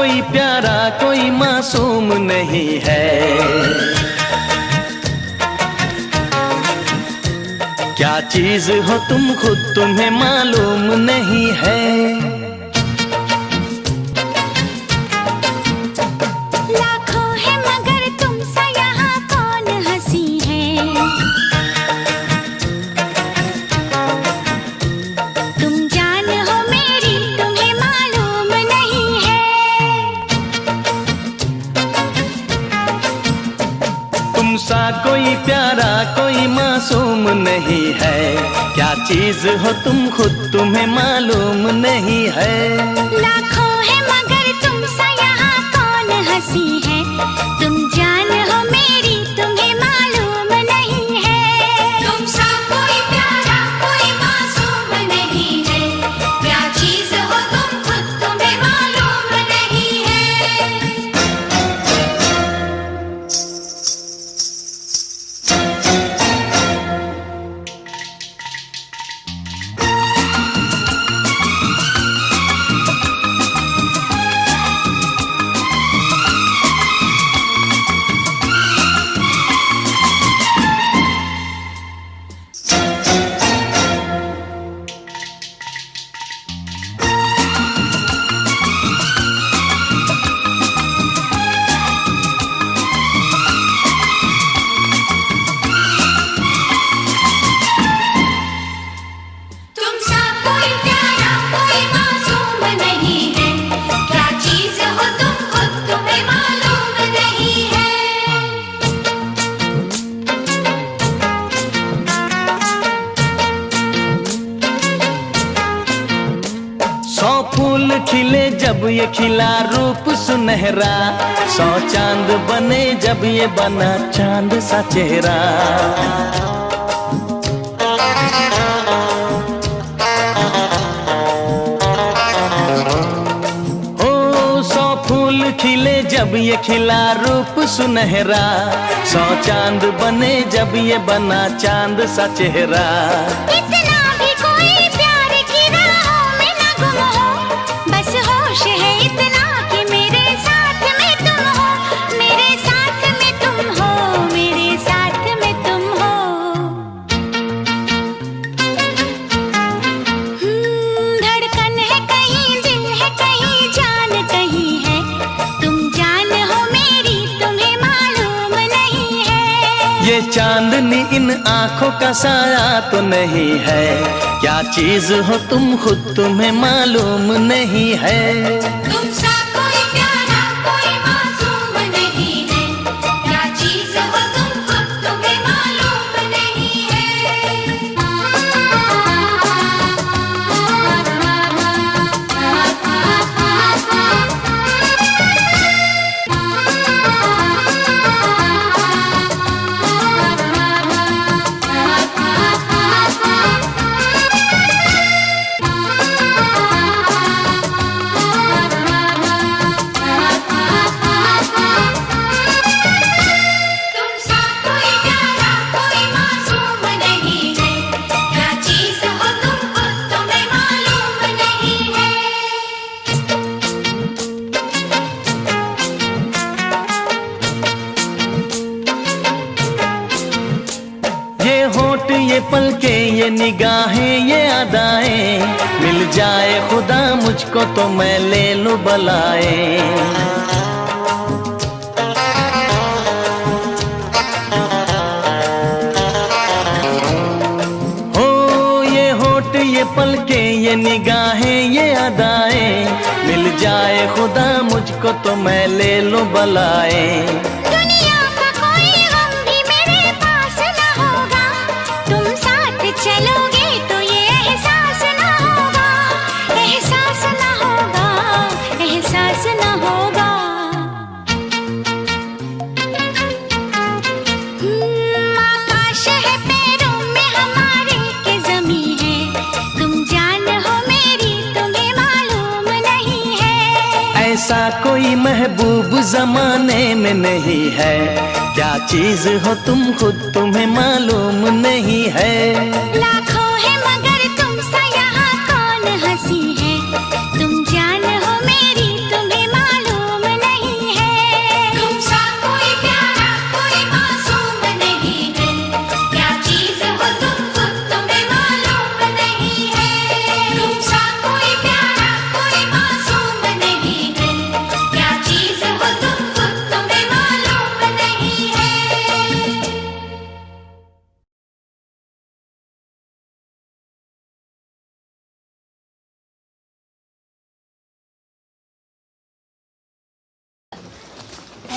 कोई प्यारा कोई मासूम नहीं है। क्या चीज हो तुम खुद तुम्हें मालूम नहीं है। तुमसा कोई प्यारा कोई मासूम नहीं है। क्या चीज हो तुम खुद तुम्हें मालूम नहीं है। लाखों है मगर तुमसा यहाँ कौन हंसी है। तुम जान हो मेरी तुम्हें मालूम नहीं है। तुमसा कोई प्यारा कोई मासूम नहीं है। क्या चीज हो तुम खुद तुम्हें मालूम नहीं है। फूल खिले जब ये खिला रूप सुनहरा। 100 चांद बने जब ये बना चांद सा चेहरा। ओ 100 फूल खिले जब ये खिला रूप सुनहरा। 100 चांद बने जब ये बना चांद सा चेहरा। ये चांदनी इन आंखों का साया तो नहीं है। क्या चीज हो तुम खुद तुम्हें मालूम नहीं है। तुमसा कोई प्यारा कोई मासूम नहीं है। क्या चीज हो तुम खुद तुम्हें मालूम नहीं है। ये पलके ये निगाहें ये अदाएं। मिल जाए खुदा मुझको तो मैं ले लूं बलाएं। हो ये होठ ये पलके ये निगाहें ये अदाएं। मिल जाए खुदा मुझको तो मैं ले लूं बलाएं। चलोगे तो ये एहसास ना होगा। एहसास ना होगा। एहसास ना होगा। आकाश है पैरों में हमारे के ज़मीं है। तुम जान हो मेरी तुम्हें मालूम नहीं है। ऐसा कोई महबूब जमाने में नहीं है। क्या चीज हो तुम खुद तुम्हें मालूम नहीं है। लाखों है मगर तुमसा यहाँ कौन हंसी है। तुम जान हो मेरी तुम्हें मालूम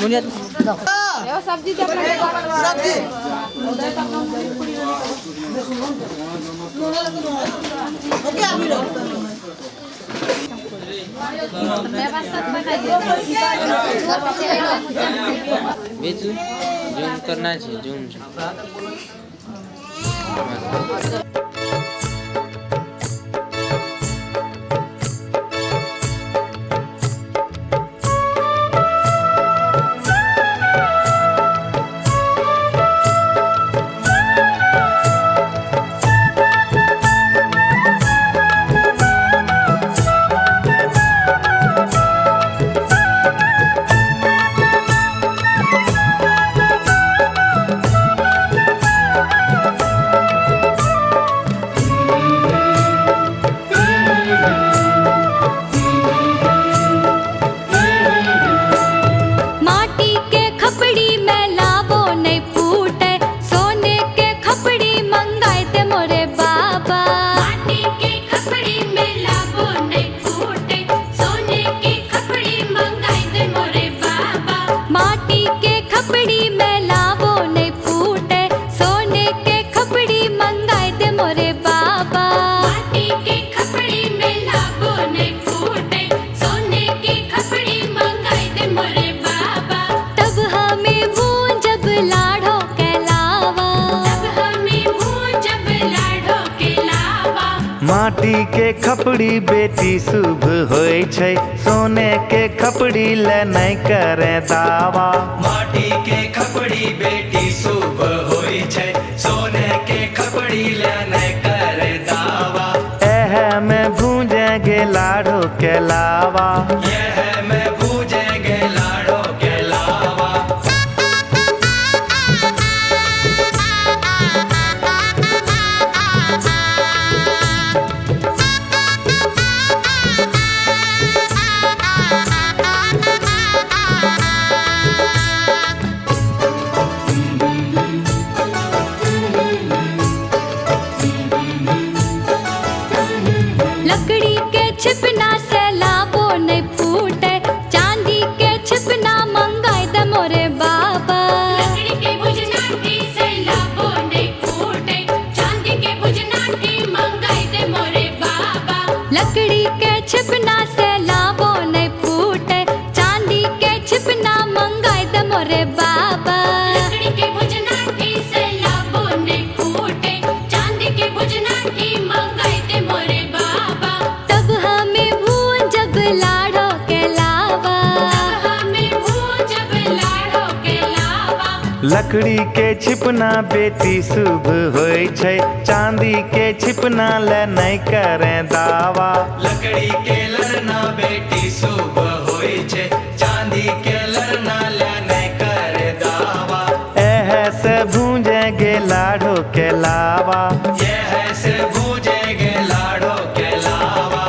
सब्जी बेच लो जूम करना चाहिए जूम माटी के खपड़ी बेटी शुभ होय छै, सोने के खपड़ी ले नहीं करे दावा। माटी के खपड़ी बेटी शुभ होय छै, सोने के खपड़ी ले नहीं करे दावा। एह में भूंजे गे लाड़ो के लावा, यह में भूंजे गे लाड़ो के लावा। लकड़ी के छिपना से लाबो नहीं फूटे, चांदी के छिपना मंगाए दे मोरे बाबा। लकड़ी के भुजनाटी से लाबो नहीं फूटे, चांदी के भुजनाटी मंगाए दे मोरे बाबा। लकड़ी के छिपना से लाबो नहीं फूटे, चांदी के छिपना मंगाए दे मोरे बाबा। लकड़ी के भुजनाटी से लाबो नहीं फूटे, चांदी के भुजनाटी मंगाए दे मोरे बाबा। तब हमें भूंजब लाड़ो के लावा, तब हमें भूंजब लाड़ो के लावा। लकड़ी के छिपना बेटी शुभ होय छै, चांदी के छिपना ले नहीं करे दावा। लकड़ी के लड़ना बेटी शुभ होय छै, चांदी के लड़ना ले नहीं करे दावा। एह से भूंजे गे लाड़ो के लावा, यह से भूंजे गे लाड़ो के लावा।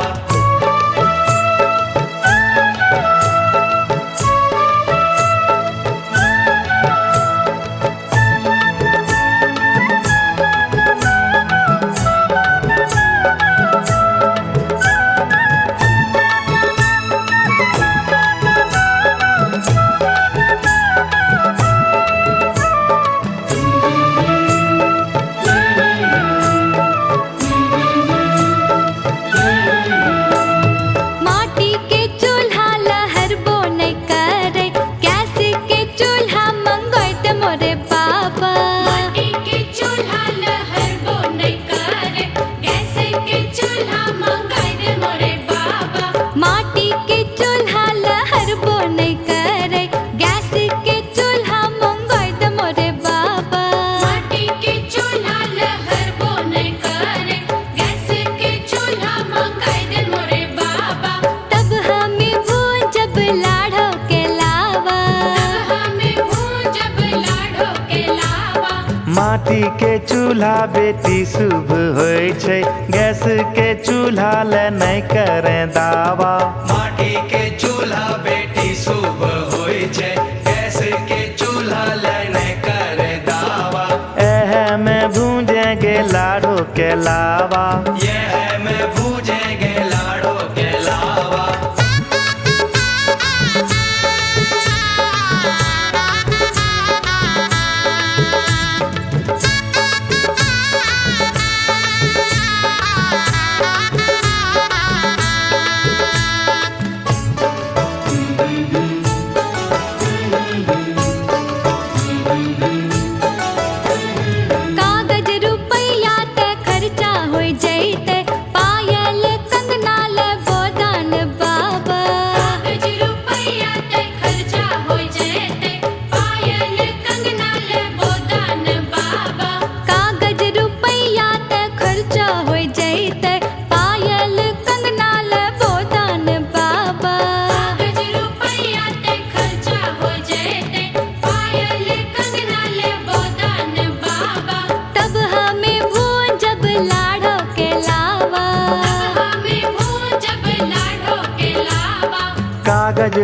माटी के चूल्हा लहर बो नहीं करे, गैस के चूल्हा मंगाए दे मोरे बाबा। माटी के चूल्हा लहर बो नहीं करे, गैस के चूल्हा मंगाए दे मोरे बाबा। माटी के चूल्हा लहर बो नहीं करे, गैस के चूल्हा मंगाए दे मोरे बाबा। माटी के चूल्हा लहर बो नहीं करे, गैस के चूल्हा मंगाए दे मोरे बाबा। तब हमें भूंजब लाड़ो के लावा, तब हमें भूंजब लाड़ो के लावा। माटी के चूल्हा बेटी शुभ होय छै, गैस के चूल्हा ले नहीं करे दावा। माटी के चूल्हा बेटी शुभ होय छै, गैस के चूल्हा ले नहीं करे दावा। एह में भूंजे गे लाड़ो के लावा, यह में भूंजे गे लाड़ो के लावा।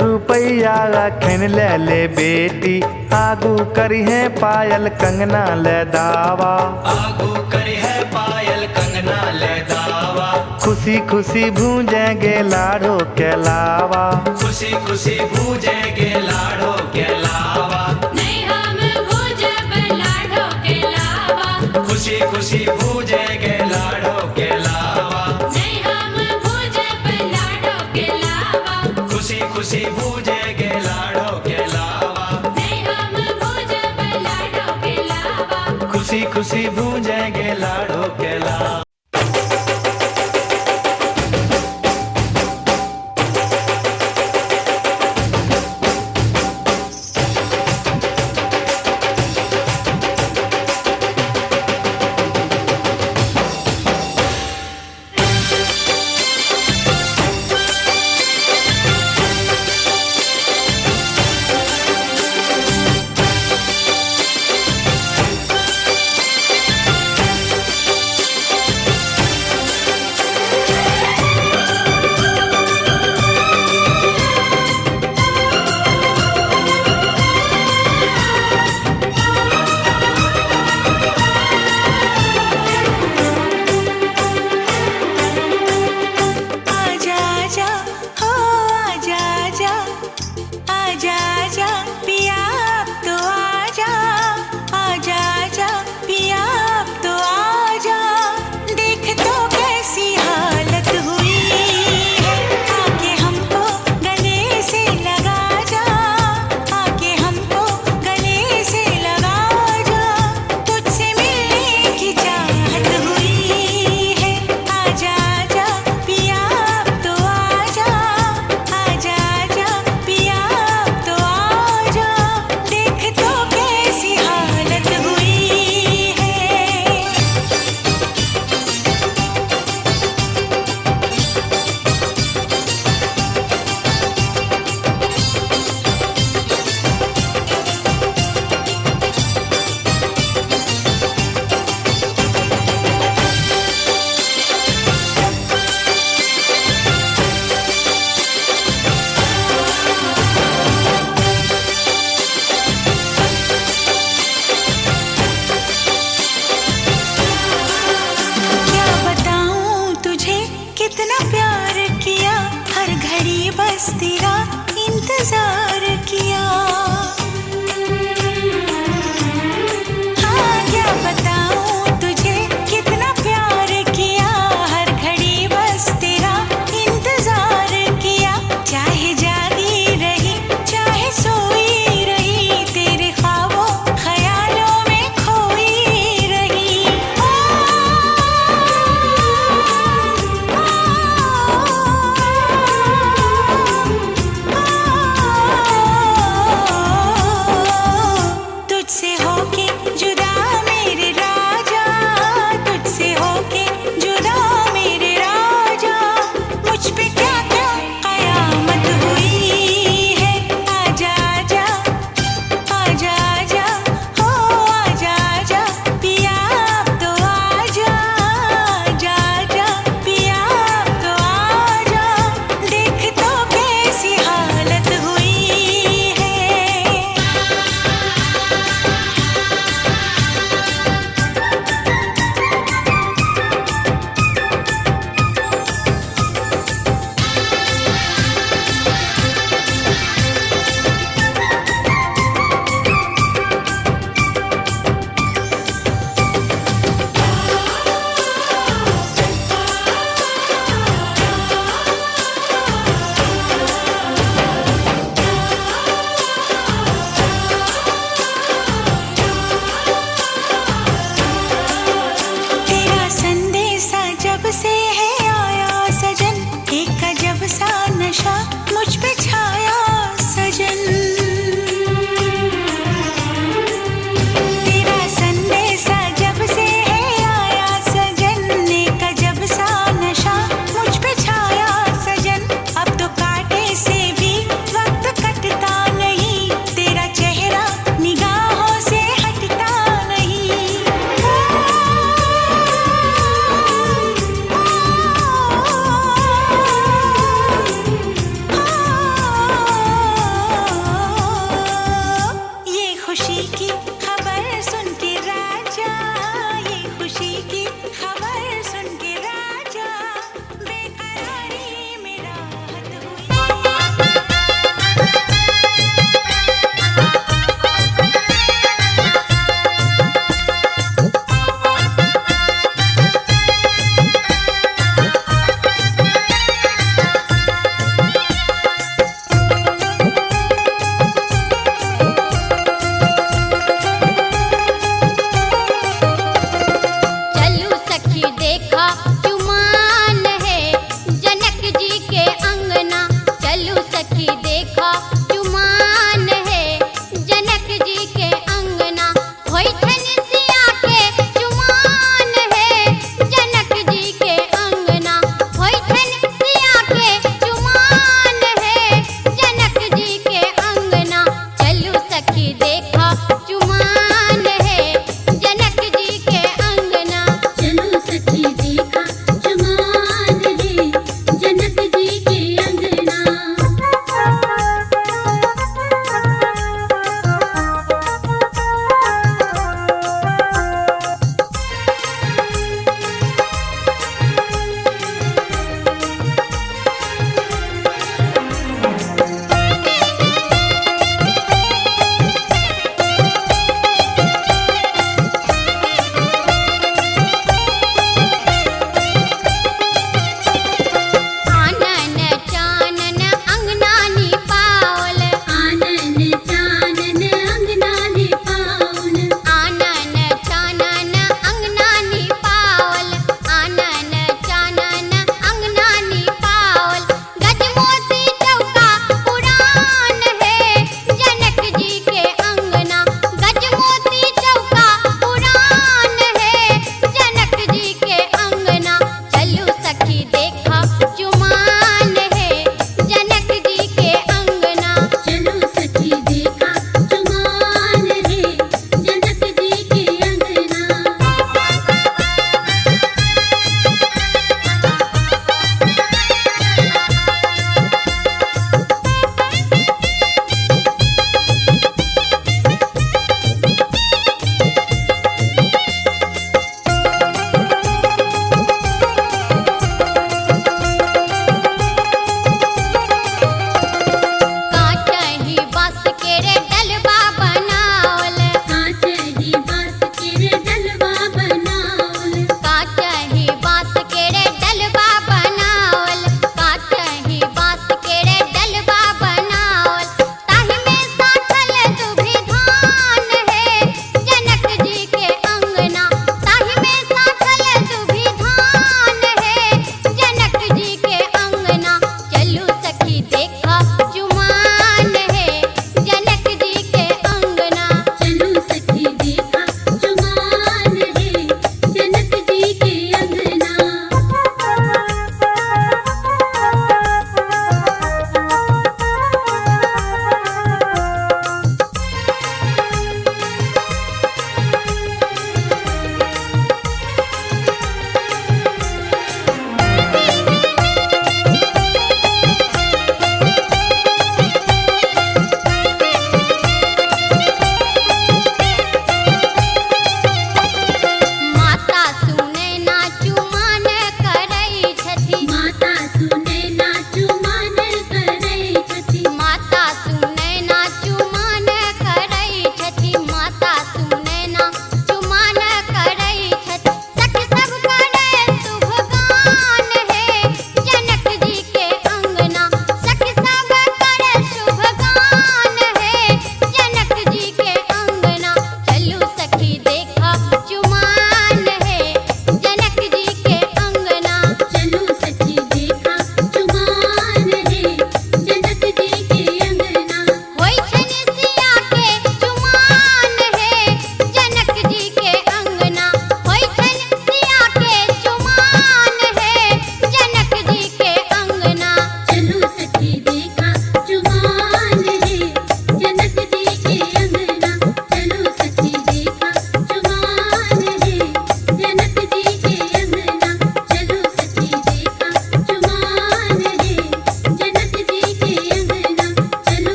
रुपया खन ले ले बेटी, आगू करी है पायल कंगना ले दावा। आगू करी है पायल कंगना ले दावा। खुशी खुशी भूजेंगे लाड़ो के लावा। खुशी खुशी भूजेंगे लाड़ो के लावा। नहीं हम भूजब लाडो के लावा। खुशी खुशी भूजेंगे लाड़ो के लावा। नहीं हम भूजब लाडो के लावा। खुशी खुशी भूजेंगे लाड़ो के लावा। नहीं हम भूजब लाडो के लावा। खुशी खुशी भूजेंगे लाड़ो के लावा। आजा आजा हो आजा आजा आजा आजा